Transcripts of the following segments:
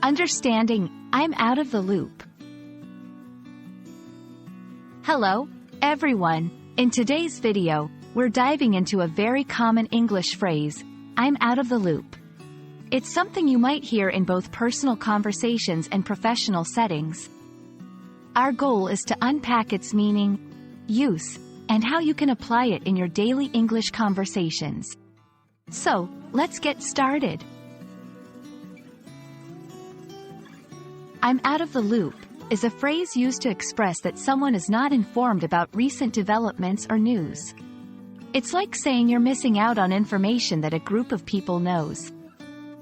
Understanding I'm out of the loop. Hello, everyone. In today's video, we're diving into a very common English phrase, I'm out of the loop. It's something you might hear in both personal conversations and professional settings. Our goal is to unpack its meaning, use, and how you can apply it in your daily English conversations. So, let's get started. I'm out of the loop is a phrase used to express that someone is not informed about recent developments or news. It's like saying you're missing out on information that a group of people knows.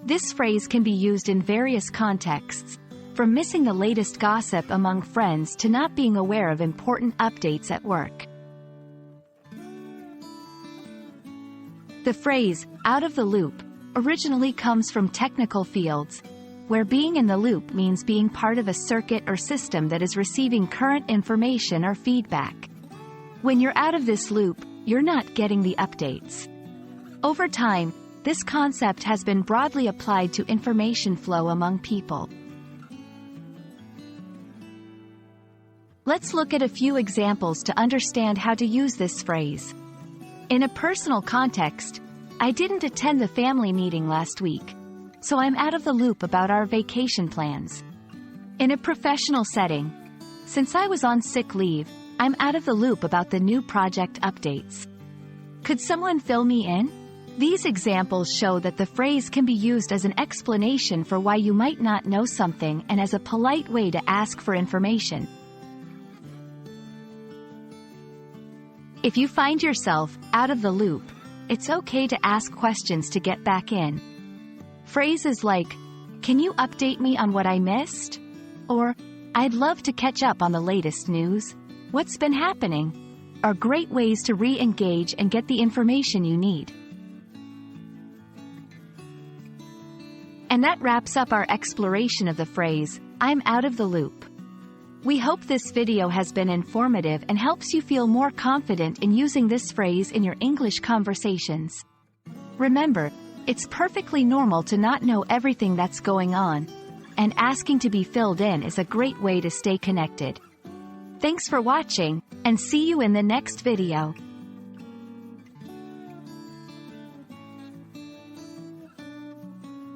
This phrase can be used in various contexts, from missing the latest gossip among friends to not being aware of important updates at work. The phrase, out of the loop, originally comes from technical fields, where being in the loop means being part of a circuit or system that is receiving current information or feedback. When you're out of this loop, you're not getting the updates. Over time, this concept has been broadly applied to information flow among people. Let's look at a few examples to understand how to use this phrase. In a personal context, I didn't attend the family meeting last week, so I'm out of the loop about our vacation plans. In a professional setting, since I was on sick leave, I'm out of the loop about the new project updates. Could someone fill me in? These examples show that the phrase can be used as an explanation for why you might not know something and as a polite way to ask for information. If you find yourself out of the loop, it's okay to ask questions to get back in. Phrases like, "Can you update me on what I missed?" Or, "I'd love to catch up on the latest news. What's been happening?" are great ways to re-engage and get the information you need. And that wraps up our exploration of the phrase, I'm out of the loop. We hope this video has been informative and helps you feel more confident in using this phrase in your English conversations. Remember, it's perfectly normal to not know everything that's going on, and asking to be filled in is a great way to stay connected. Thanks for watching, and see you in the next video.